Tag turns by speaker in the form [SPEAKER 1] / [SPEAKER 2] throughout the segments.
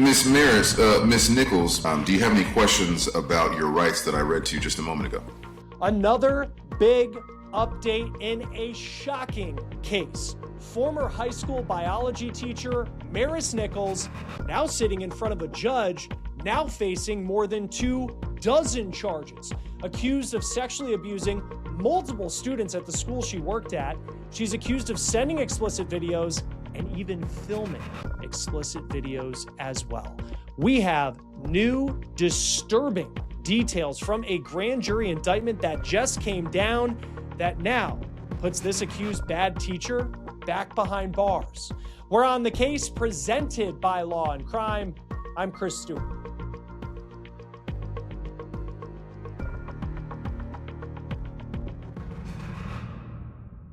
[SPEAKER 1] Miss Nichols, do you have any questions about your rights that I read to you just a moment ago?
[SPEAKER 2] Another big update in a shocking case. Former high school biology teacher Maris Nichols, now sitting in front of a judge, now facing more than 24 charges, accused of sexually abusing multiple students at the school she worked at. She's accused of sending explicit videos and even filming explicit videos as well. We have new disturbing details from a grand jury indictment that just came down that now puts this accused bad teacher back behind bars. We're on the case presented by Law&Crime. I'm Chris Stewart.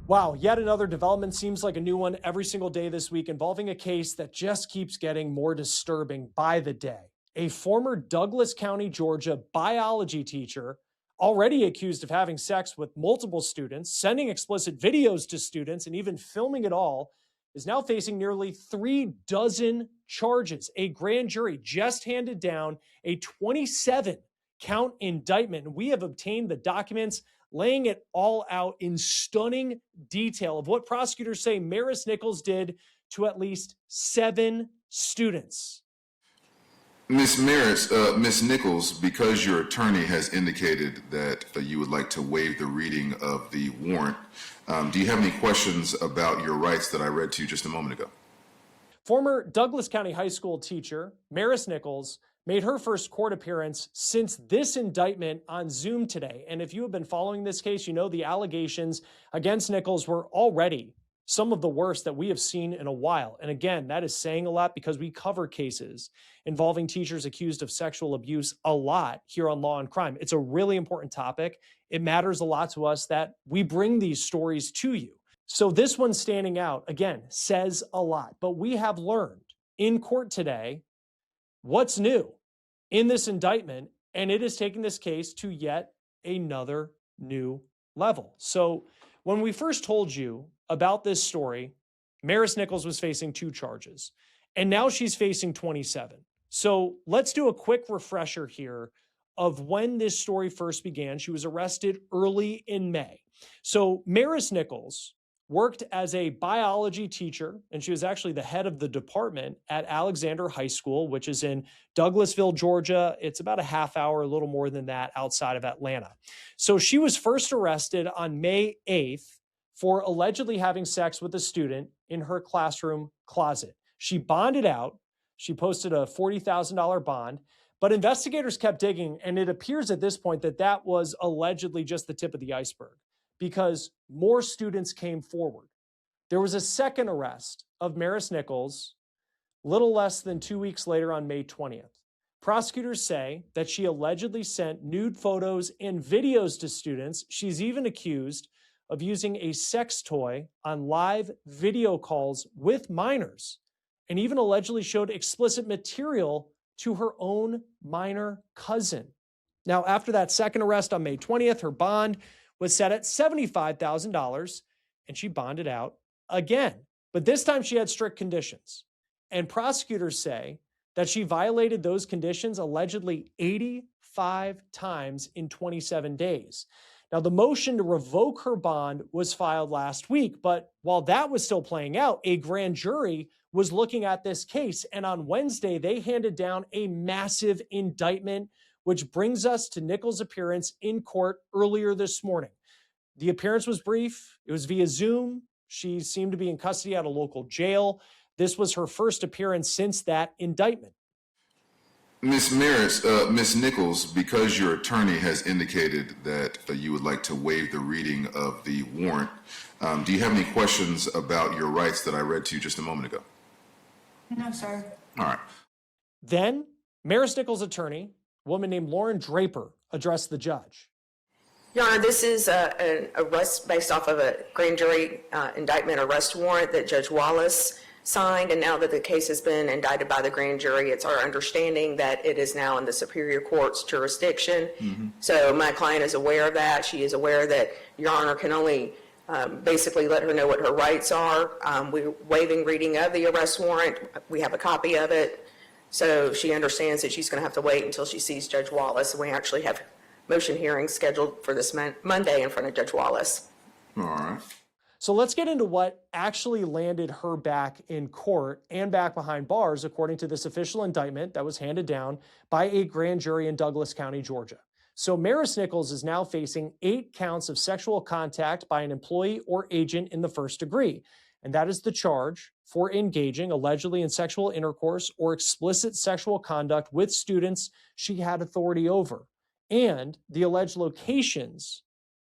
[SPEAKER 2] Wow, yet another development, seems like a new one every single day this week, involving a case that just keeps getting more disturbing by the day. A former Douglas County, Georgia biology teacher, already accused of having sex with multiple students, sending explicit videos to students, and even filming it all, is now facing nearly 36 charges. A grand jury just handed down a 27-count indictment, and we have obtained the documents laying it all out in stunning detail of what prosecutors say Maris Nichols did to at least 7 students.
[SPEAKER 1] Miss Nichols, because your attorney has indicated that you would like to waive the reading of the warrant, do you have any questions about your rights that I read to you just a moment ago?
[SPEAKER 2] Former Douglas County High School teacher Maris Nichols made her first court appearance since this indictment on Zoom today. And if you have been following this case, you know the allegations against Nichols were already some of the worst that we have seen in a while. And again, that is saying a lot because we cover cases involving teachers accused of sexual abuse a lot here on Law&Crime. It's a really important topic. It matters a lot to us that we bring these stories to you. So this one standing out, again, says a lot. But we have learned in court today what's new in this indictment, and it is taking this case to yet another new level. So when we first told you about this story, Maris Nichols was facing 2 charges, and now she's facing 27. So let's do a quick refresher here of when this story first began. She was arrested early in May. So Maris Nichols worked as a biology teacher, and she was actually the head of the department at Alexander High School, which is in Douglasville, Georgia. It's about a half hour, a little more than that, outside of Atlanta. So she was first arrested on May 8th for allegedly having sex with a student in her classroom closet. She bonded out. She posted a $40,000 bond, but investigators kept digging, and it appears at this point that that was allegedly just the tip of the iceberg, because more students came forward. There was a second arrest of Maris Nichols little less than 2 weeks later on May 20th. Prosecutors say that she allegedly sent nude photos and videos to students. She's even accused of using a sex toy on live video calls with minors, and even allegedly showed explicit material to her own minor cousin. Now, after that second arrest on May 20th, her bond was set at $75,000, and she bonded out again. But this time she had strict conditions. And prosecutors say that she violated those conditions allegedly 85 times in 27 days. Now, the motion to revoke her bond was filed last week, but while that was still playing out, a grand jury was looking at this case. And on Wednesday, they handed down a massive indictment, which brings us to Nichols' appearance in court earlier this morning. The appearance was brief. It was via Zoom. She seemed to be in custody at a local jail. This was her first appearance since that indictment.
[SPEAKER 1] Miss Nichols, because your attorney has indicated that you would like to waive the reading of the warrant, do you have any questions about your rights that I read to you just a moment ago?
[SPEAKER 3] No, sir.
[SPEAKER 1] All right.
[SPEAKER 2] Then Maris Nichols' attorney, a woman named Lauren Draper, addressed the judge.
[SPEAKER 3] Your Honor, this is an arrest based off of a grand jury indictment arrest warrant that Judge Wallace signed, and now that the case has been indicted by the grand jury, it's our understanding that it is now in the Superior Court's jurisdiction. Mm-hmm. So my client is aware of that. She is aware that Your Honor can only basically let her know what her rights are. We're waiving reading of the arrest warrant. We have a copy of it. So she understands that she's going to have to wait until she sees Judge Wallace. And we actually have motion hearings scheduled for this Monday in front of Judge Wallace.
[SPEAKER 1] All right.
[SPEAKER 2] So let's get into what actually landed her back in court and back behind bars, according to this official indictment that was handed down by a grand jury in Douglas County, Georgia. So Maris Nichols is now facing 8 counts of sexual contact by an employee or agent in the first degree. And that is the charge for engaging allegedly in sexual intercourse or explicit sexual conduct with students she had authority over. And the alleged locations,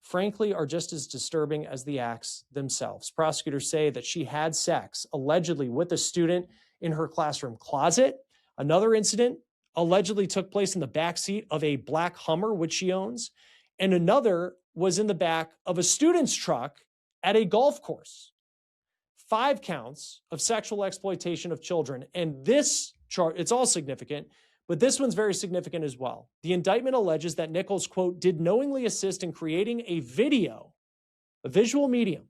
[SPEAKER 2] frankly, are just as disturbing as the acts themselves. Prosecutors say that she had sex allegedly with a student in her classroom closet. Another incident allegedly took place in the back seat of a black Hummer, which she owns. And another was in the back of a student's truck at a golf course. 5 counts of sexual exploitation of children. And this charge, it's all significant, but this one's very significant as well. The indictment alleges that Nichols, quote, did knowingly assist in creating a video, a visual medium,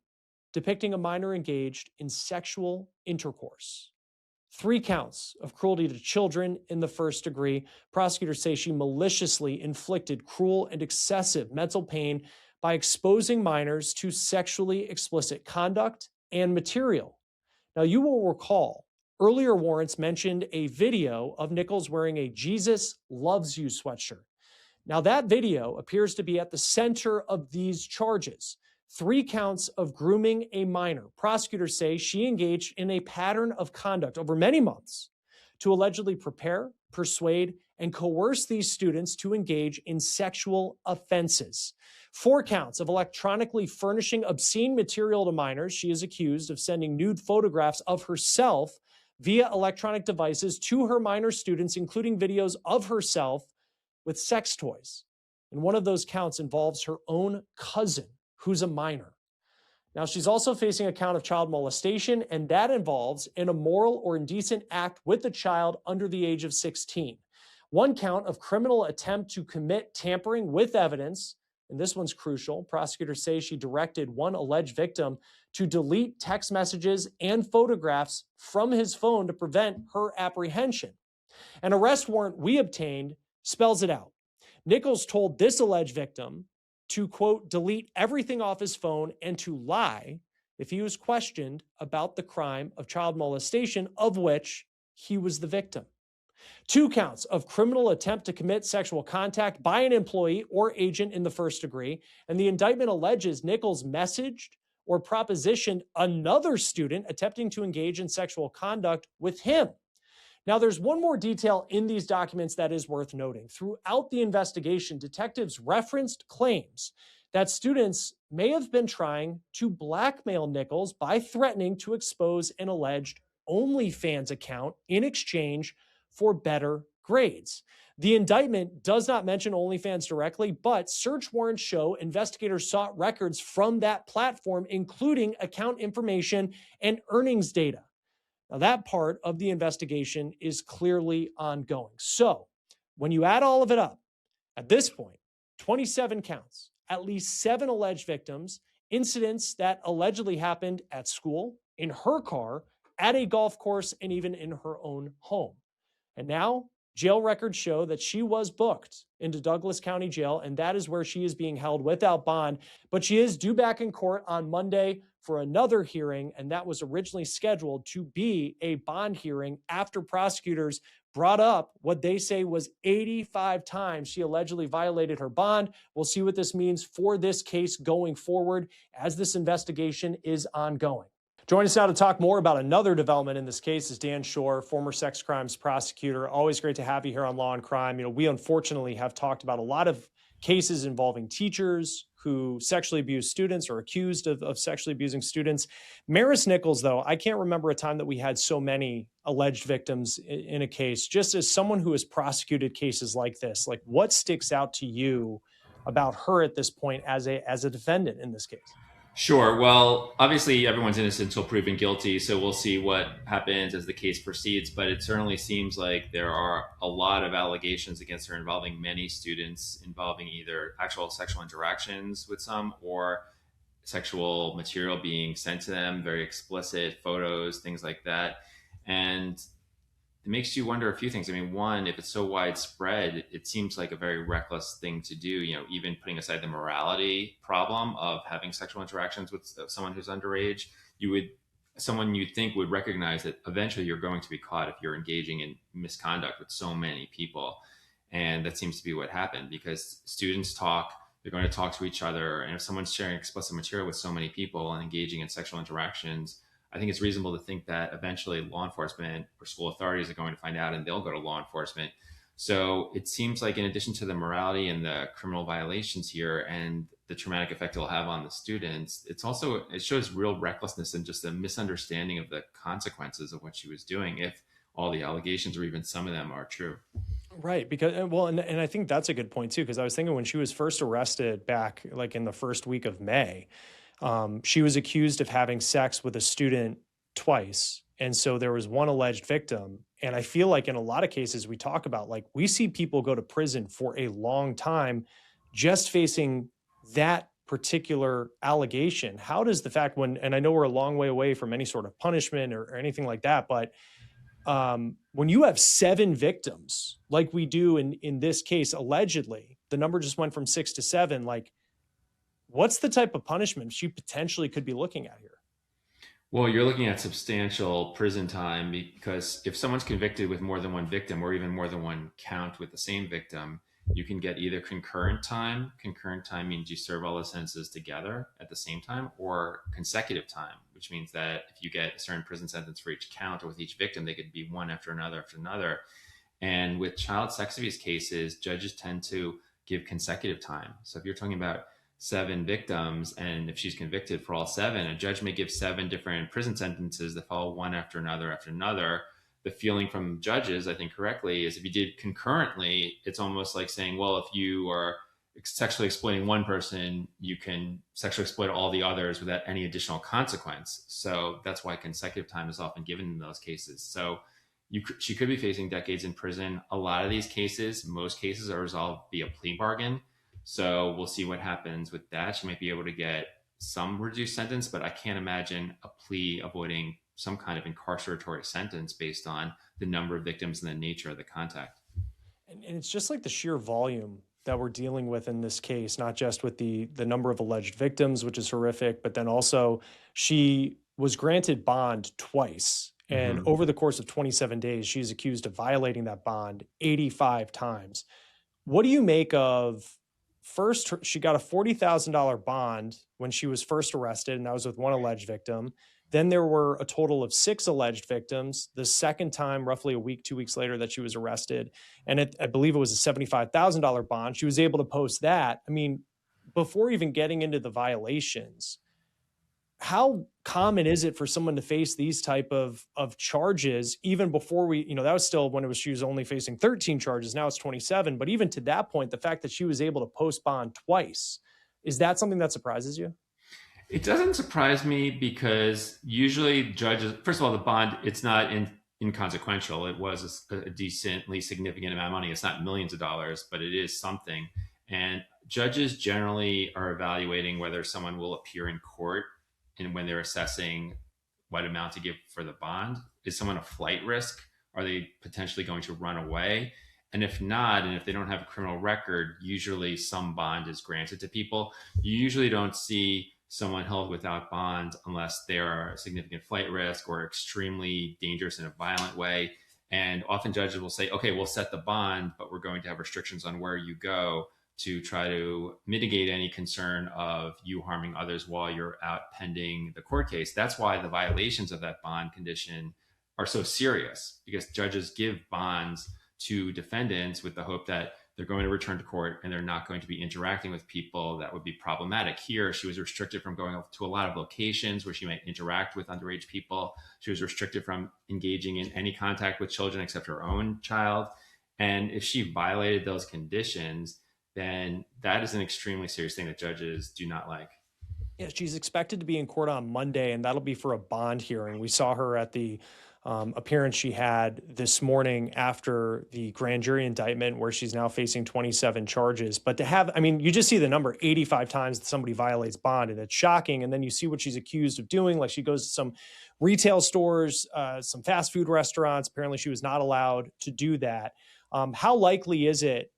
[SPEAKER 2] depicting a minor engaged in sexual intercourse. 3 counts of cruelty to children in the first degree. Prosecutors say she maliciously inflicted cruel and excessive mental pain by exposing minors to sexually explicit conduct and material. Now, you will recall earlier warrants mentioned a video of Nichols wearing a Jesus Loves You sweatshirt. Now, that video appears to be at the center of these charges. 3 counts of grooming a minor. Prosecutors say she engaged in a pattern of conduct over many months to allegedly prepare, persuade, and coerce these students to engage in sexual offenses. 4 counts of electronically furnishing obscene material to minors. She is accused of sending nude photographs of herself via electronic devices to her minor students, including videos of herself with sex toys. And one of those counts involves her own cousin, who's a minor. Now, she's also facing a count of child molestation, and that involves an immoral or indecent act with a child under the age of 16. 1 count of criminal attempt to commit tampering with evidence, and this one's crucial. Prosecutors say she directed one alleged victim to delete text messages and photographs from his phone to prevent her apprehension. An arrest warrant we obtained spells it out. Nichols told this alleged victim to, quote, delete everything off his phone and to lie if he was questioned about the crime of child molestation, of which he was the victim. 2 counts of criminal attempt to commit sexual contact by an employee or agent in the first degree. And the indictment alleges Nichols messaged or propositioned another student attempting to engage in sexual conduct with him. Now, there's one more detail in these documents that is worth noting. Throughout the investigation, detectives referenced claims that students may have been trying to blackmail Nichols by threatening to expose an alleged OnlyFans account in exchange for better grades. The indictment does not mention OnlyFans directly, but search warrants show investigators sought records from that platform, including account information and earnings data. Now, that part of the investigation is clearly ongoing. So when you add all of it up, at this point, 27 counts, at least 7 alleged victims, incidents that allegedly happened at school, in her car, at a golf course, and even in her own home. And now, jail records show that she was booked into Douglas County Jail, and that is where she is being held without bond. But she is due back in court on Monday for another hearing, and that was originally scheduled to be a bond hearing after prosecutors brought up what they say was 85 times she allegedly violated her bond. We'll see what this means for this case going forward as this investigation is ongoing. Join us now to talk more about another development in this case is Dan Shore, former sex crimes prosecutor. Always great to have you here on Law and Crime. You know, we unfortunately have talked about a lot of cases involving teachers who sexually abuse students or accused of sexually abusing students. Maris Nichols, though, I can't remember a time that we had so many alleged victims in a case. Just as someone who has prosecuted cases like this, like what sticks out to you about her at this point as a defendant in this case?
[SPEAKER 4] Sure. Well, obviously everyone's innocent until proven guilty, so we'll see what happens as the case proceeds. But it certainly seems like there are a lot of allegations against her involving many students, involving either actual sexual interactions with some or sexual material being sent to them, very explicit photos, things like that. And makes you wonder a few things. I mean, one, if it's so widespread, it seems like a very reckless thing to do, even putting aside the morality problem of having sexual interactions with someone who's underage. Someone you think would recognize that eventually you're going to be caught if you're engaging in misconduct with so many people. And that seems to be what happened, because students talk, they're going to talk to each other. And if someone's sharing explicit material with so many people and engaging in sexual interactions, I think it's reasonable to think that eventually law enforcement or school authorities are going to find out, and they'll go to law enforcement. So it seems like, in addition to the morality and the criminal violations here and the traumatic effect it'll have on the students, it shows real recklessness and just a misunderstanding of the consequences of what she was doing, if all the allegations or even some of them are true.
[SPEAKER 2] Right. Because, and I think that's a good point too, because I was thinking when she was first arrested back like in the first week of May, she was accused of having sex with a student twice. And so there was one alleged victim. And I feel like in a lot of cases we talk about, like, we see people go to prison for a long time just facing that particular allegation. How does the fact and I know we're a long way away from any sort of punishment or anything like that, but when you have 7 victims, like we do in this case, allegedly, the number just went from 6 to 7, like, what's the type of punishment she potentially could be looking at here?
[SPEAKER 4] Well, you're looking at substantial prison time, because if someone's convicted with more than one victim, or even more than one count with the same victim, you can get either concurrent time. Concurrent time means you serve all the sentences together at the same time, or consecutive time, which means that if you get a certain prison sentence for each count or with each victim, they could be one after another after another. And with child sex abuse cases, judges tend to give consecutive time. So if you're talking about 7 victims, and if she's convicted for all 7, a judge may give 7 different prison sentences that follow one after another after another. The feeling from judges, I think correctly, is if you did concurrently, it's almost like saying, well, if you are sexually exploiting one person, you can sexually exploit all the others without any additional consequence. So that's why consecutive time is often given in those cases. So she could be facing decades in prison. A lot of these cases, most cases, are resolved via plea bargain. So we'll see what happens with that. She might be able to get some reduced sentence, but I can't imagine a plea avoiding some kind of incarceratory sentence based on the number of victims and the nature of the contact.
[SPEAKER 2] And it's just like the sheer volume that we're dealing with in this case, not just with the number of alleged victims, which is horrific, but then also she was granted bond twice. And over the course of 27 days, she's accused of violating that bond 85 times. What do you make of, first, she got a $40,000 bond when she was first arrested, and that was with one alleged victim. Then there were a total of 6 alleged victims. The second time, roughly a week, 2 weeks later, that she was arrested. And I believe it was a $75,000 bond. She was able to post that. I mean, before even getting into the violations, how common is it for someone to face these type of charges, even before that was still when she was only facing 13 charges. Now it's 27. But even to that point, the fact that she was able to post bond twice, is that something that surprises you?
[SPEAKER 4] It doesn't surprise me, because usually judges, first of all, the bond, it's not inconsequential. It was a decently significant amount of money. It's not millions of dollars, but it is something. And judges generally are evaluating whether someone will appear in court, and when they're assessing what amount to give for the bond. Is someone a flight risk? Are they potentially going to run away? And if not, and if they don't have a criminal record, usually some bond is granted to people. You usually don't see someone held without bond unless they are a significant flight risk or extremely dangerous in a violent way. And often judges will say, okay, we'll set the bond, but we're going to have restrictions on where you go to try to mitigate any concern of you harming others while you're out pending the court case. That's why the violations of that bond condition are so serious, because judges give bonds to defendants with the hope that they're going to return to court and they're not going to be interacting with people that would be problematic. Here, she was restricted from going to a lot of locations where she might interact with underage people. She was restricted from engaging in any contact with children except her own child. And if she violated those conditions, then that is an extremely serious thing that judges do not like.
[SPEAKER 2] Yeah, she's expected to be in court on Monday, and that'll be for a bond hearing. We saw her at the appearance she had this morning after the grand jury indictment, where she's now facing 27 charges. But to have, I mean, you just see the number 85 times that somebody violates bond, and it's shocking. And then you see what she's accused of doing. Like, she goes to some retail stores, some fast food restaurants. Apparently she was not allowed to do that. How likely is it?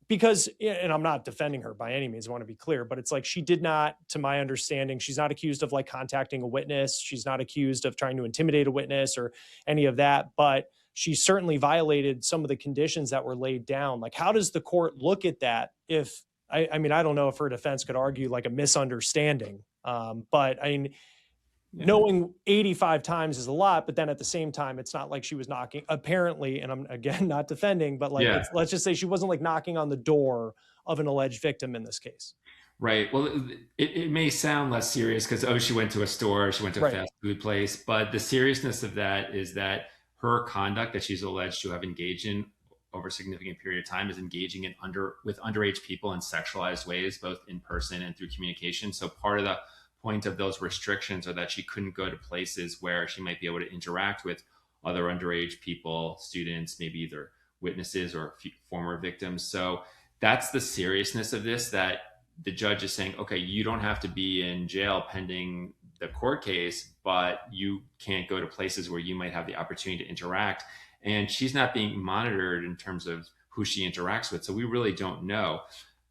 [SPEAKER 2] Because, and I'm not defending her by any means, I want to be clear, but it's like she did not, to my understanding, she's not accused of like contacting a witness. She's not accused of trying to intimidate a witness or any of that, but she certainly violated some of the conditions that were laid down. Like, how does the court look at that? If, I mean, I don't know if her defense could argue like a misunderstanding, but I mean, knowing 85 times is a lot, but then at the same time, it's not like she was knocking, apparently, and I'm again not defending, but like let's just say she wasn't like knocking on the door of an alleged victim in this case.
[SPEAKER 4] Right. Well, it may sound less serious because, oh, she went to a store, she went to a fast food place, but the seriousness of that is that her conduct that she's alleged to have engaged in over a significant period of time is engaging in with underage people in sexualized ways, both in person and through communication. So part of the point of those restrictions are that she couldn't go to places where she might be able to interact with other underage people, students, maybe either witnesses or former victims. So that's the seriousness of this, that the judge is saying, okay, you don't have to be in jail pending the court case, but you can't go to places where you might have the opportunity to interact. And she's not being monitored in terms of who she interacts with. So we really don't know.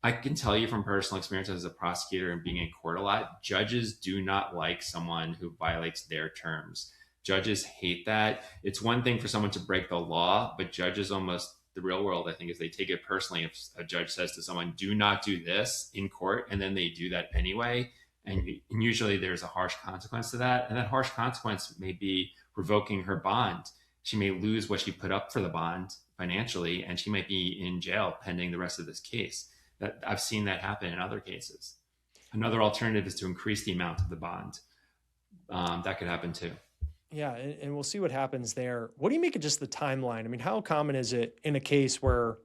[SPEAKER 4] I can tell you from personal experience as a prosecutor and being in court a lot, judges do not like someone who violates their terms. Judges hate that. It's one thing for someone to break the law, but judges almost, the real world, I think, is they take it personally if a judge says to someone, do not do this in court, and then they do that anyway. And usually there's a harsh consequence to that. And that harsh consequence may be revoking her bond. She may lose what she put up for the bond financially, and she might be in jail pending the rest of this case. That I've seen that happen in other cases. Another alternative is to increase the amount of the bond. That could happen too.
[SPEAKER 2] Yeah, and we'll see what happens there. What do you make of just the timeline? I mean, how common is it in a case where,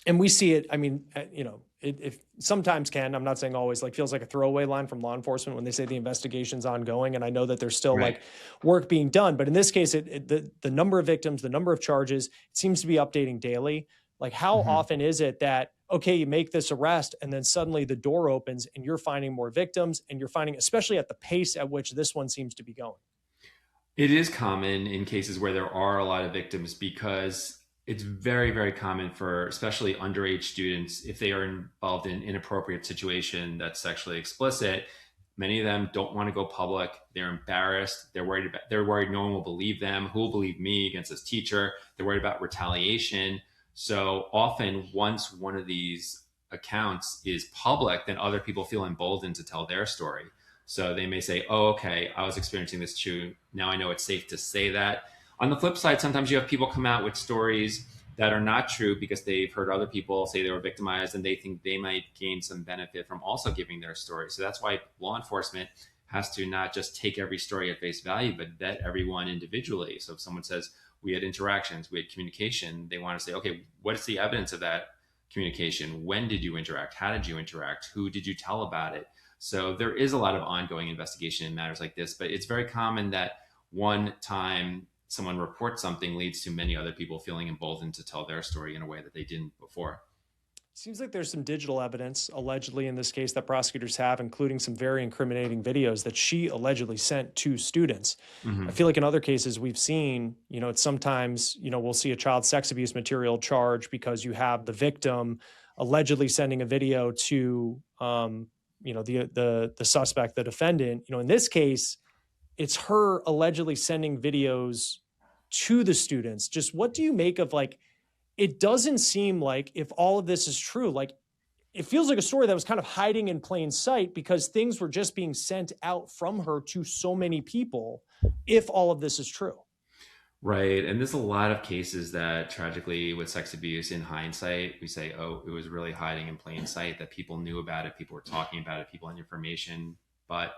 [SPEAKER 2] and we see it, I mean, you know, it sometimes can, I'm not saying always, like feels like a throwaway line from law enforcement when they say the investigation's ongoing, and I know that there's still like work being done, but in this case, the number of victims, the number of charges, it seems to be updating daily. Like how often is it that, okay, you make this arrest and then suddenly the door opens and you're finding more victims, and you're finding, especially at the pace at which this one seems to be going?
[SPEAKER 4] It is common in cases where there are a lot of victims, because it's very, very common for especially underage students, if they are involved in an inappropriate situation that's sexually explicit, many of them don't want to go public. They're embarrassed. They're worried no one will believe them. Who will believe me against this teacher? They're worried about retaliation. So often once one of these accounts is public, then other people feel emboldened to tell their story. So they may say, oh, okay, I was experiencing this too. Now I know it's safe to say that. On the flip side, sometimes you have people come out with stories that are not true because they've heard other people say they were victimized and they think they might gain some benefit from also giving their story. So that's why law enforcement has to not just take every story at face value, but vet everyone individually. So if someone says, we had interactions, we had communication, they want to say, okay, what is the evidence of that communication? When did you interact? How did you interact? Who did you tell about it? So there is a lot of ongoing investigation in matters like this, but it's very common that one time someone reports something leads to many other people feeling emboldened to tell their story in a way that they didn't before.
[SPEAKER 2] Seems like there's some digital evidence, allegedly in this case, that prosecutors have, including some very incriminating videos that she allegedly sent to students. I feel like in other cases we've seen, you know, it's sometimes, you know, we'll see a child sex abuse material charge because you have the victim allegedly sending a video to, you know, the suspect, the defendant. You know, in this case, it's her allegedly sending videos to the students. Just what do you make of, like, it doesn't seem like, if all of this is true, like it feels like a story that was kind of hiding in plain sight because things were just being sent out from her to so many people, if all of this is true.
[SPEAKER 4] Right. And there's a lot of cases that tragically with sex abuse, in hindsight, we say, oh, it was really hiding in plain sight, that people knew about it, people were talking about it, people had information, but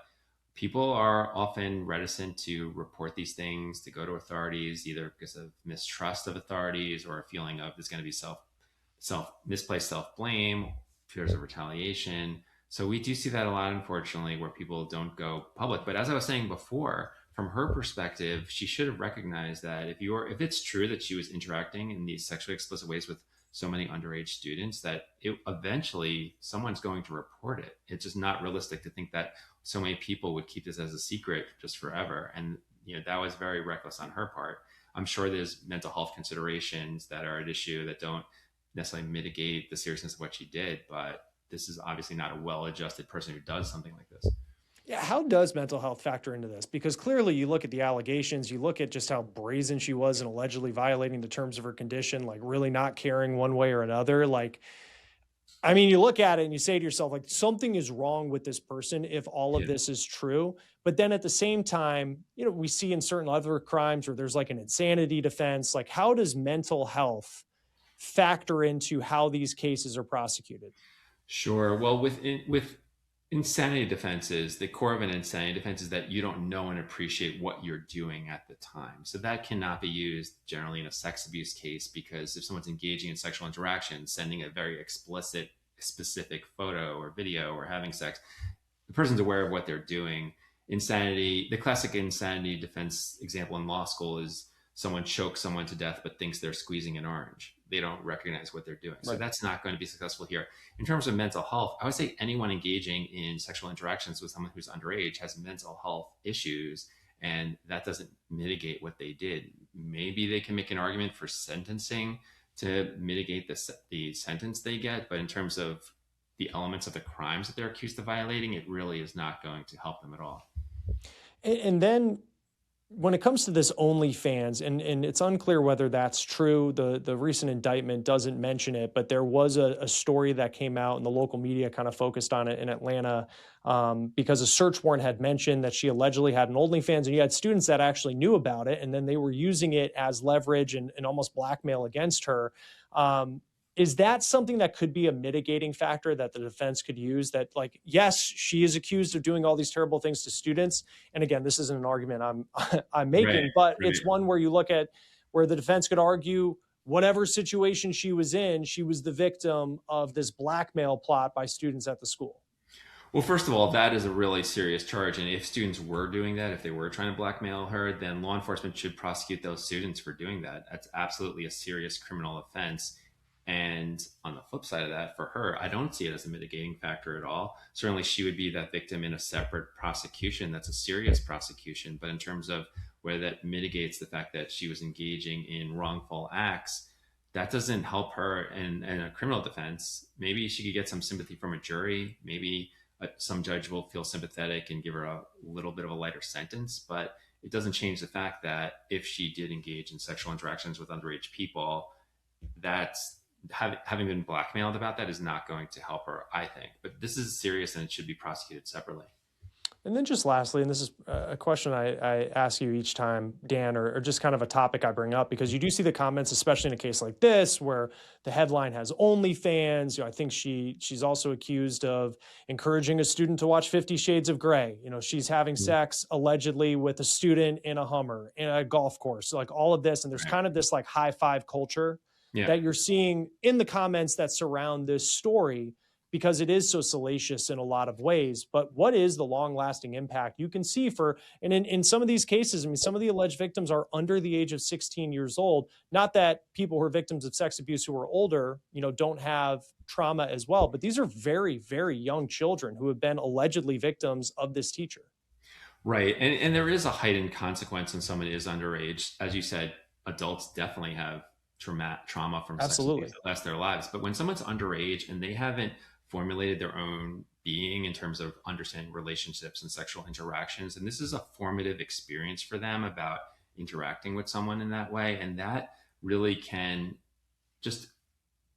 [SPEAKER 4] people are often reticent to report these things, to go to authorities, either because of mistrust of authorities or a feeling of there's going to be misplaced self-blame, fears of retaliation. So we do see that a lot, unfortunately, where people don't go public. But as I was saying before, from her perspective, she should have recognized that if it's true that she was interacting in these sexually explicit ways with so many underage students, that eventually someone's going to report it. It's just not realistic to think that so many people would keep this as a secret just forever. And that was very reckless on her part. I'm sure there's mental health considerations that are at issue that don't necessarily mitigate the seriousness of what she did, but this is obviously not a well-adjusted person who does something like this.
[SPEAKER 2] Yeah, how does mental health factor into this? Because clearly you look at the allegations, you look at just how brazen she was in allegedly violating the terms of her condition, like really not caring one way or another. Like, I mean, you look at it and you say to yourself, like, something is wrong with this person if all of this is true. But then at the same time, we see in certain other crimes where there's like an insanity defense. Like, how does mental health factor into how these cases are prosecuted?
[SPEAKER 4] Sure. Well, with insanity defenses, the core of an insanity defense is that you don't know and appreciate what you're doing at the time. So that cannot be used generally in a sex abuse case, because if someone's engaging in sexual interaction, sending a very explicit, specific photo or video or having sex, the person's aware of what they're doing. Insanity, the classic insanity defense example in law school is someone chokes someone to death but thinks they're squeezing an orange. They don't recognize what they're doing. So that's not going to be successful here. In terms of mental health, I would say anyone engaging in sexual interactions with someone who's underage has mental health issues, and that doesn't mitigate what they did. Maybe they can make an argument for sentencing to mitigate the sentence they get, but in terms of the elements of the crimes that they're accused of violating, it really is not going to help them at all.
[SPEAKER 2] And then when it comes to this OnlyFans, and it's unclear whether that's true, the recent indictment doesn't mention it, but there was a story that came out and the local media kind of focused on it in Atlanta because a search warrant had mentioned that she allegedly had an OnlyFans, and you had students that actually knew about it, and then they were using it as leverage and almost blackmail against her. Is that something that could be a mitigating factor that the defense could use? That, like, yes, she is accused of doing all these terrible things to students. And again, this isn't an argument I'm making, but it's one where you look at where the defense could argue whatever situation she was in, she was the victim of this blackmail plot by students at the school.
[SPEAKER 4] Well, first of all, that is a really serious charge. And if students were doing that, if they were trying to blackmail her, then law enforcement should prosecute those students for doing that. That's absolutely a serious criminal offense. And on the flip side of that, for her, I don't see it as a mitigating factor at all. Certainly, she would be that victim in a separate prosecution. That's a serious prosecution. But in terms of whether that mitigates the fact that she was engaging in wrongful acts, that doesn't help her in a criminal defense. Maybe she could get some sympathy from a jury. Maybe some judge will feel sympathetic and give her a little bit of a lighter sentence. But it doesn't change the fact that if she did engage in sexual interactions with underage people, that's having been blackmailed about that is not going to help her, I think. But this is serious and it should be prosecuted separately.
[SPEAKER 2] And then just lastly, and this is a question I ask you each time, Dan, or just kind of a topic I bring up, because you do see the comments, especially in a case like this, where the headline has OnlyFans. I think she's also accused of encouraging a student to watch 50 Shades of Grey. She's having sex allegedly with a student in a Hummer, in a golf course, like all of this. And there's kind of this like high five culture that you're seeing in the comments that surround this story, because it is so salacious in a lot of ways. But what is the long-lasting impact you can see and in some of these cases, I mean, some of the alleged victims are under the age of 16 years old. Not that people who are victims of sex abuse who are older, don't have trauma as well, but these are very, very young children who have been allegedly victims of this teacher.
[SPEAKER 4] Right. And there is a heightened consequence when someone is underage. As you said, adults definitely have trauma from sex abuse that lasts their lives. But when someone's underage and they haven't formulated their own being in terms of understanding relationships and sexual interactions, and this is a formative experience for them about interacting with someone in that way, and that really can just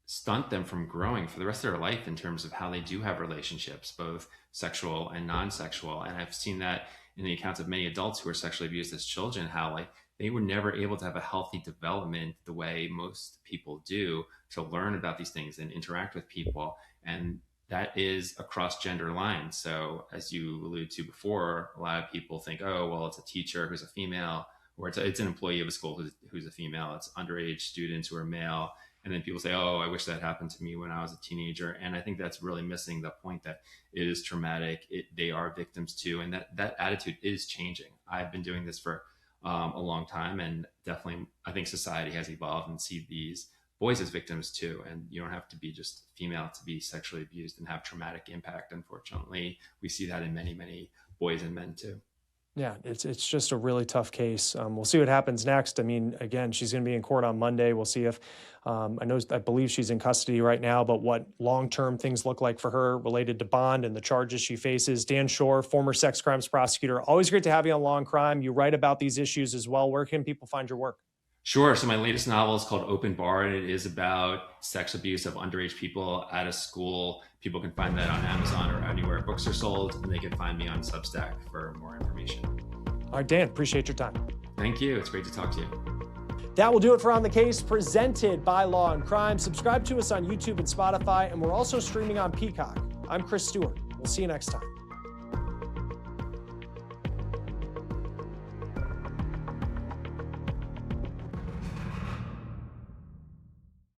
[SPEAKER 4] stunt them from growing for the rest of their life in terms of how they do have relationships, both sexual and non-sexual. And I've seen that in the accounts of many adults who were sexually abused as children, how they were never able to have a healthy development the way most people do to learn about these things and interact with people. And that is across gender lines. So as you alluded to before, a lot of people think, oh, well, it's a teacher who's a female, or it's an employee of a school who's a female. It's underage students who are male. And then people say, oh, I wish that happened to me when I was a teenager. And I think that's really missing the point that it is traumatic. They are victims too. And that attitude is changing. I've been doing this for a long time, and definitely I think society has evolved and see these boys as victims too. And you don't have to be just female to be sexually abused and have traumatic impact. Unfortunately, we see that in many, many boys and men too.
[SPEAKER 2] Yeah, it's just a really tough case. We'll see what happens next. I mean, again, she's going to be in court on Monday. We'll see if I believe she's in custody right now, but what long-term things look like for her related to bond and the charges she faces. Dan Shore, former sex crimes prosecutor. Always great to have you on Law and Crime. You write about these issues as well. Where can people find your work?
[SPEAKER 4] Sure. So my latest novel is called Open Bar, and it is about sex abuse of underage people at a school. People can find that on Amazon or anywhere books are sold, and they can find me on Substack for more information.
[SPEAKER 2] All right, Dan, appreciate your time.
[SPEAKER 4] Thank you. It's great to talk to you.
[SPEAKER 2] That will do it for On the Case, presented by Law and Crime. Subscribe to us on YouTube and Spotify, and we're also streaming on Peacock. I'm Chris Stewart. We'll see you next time.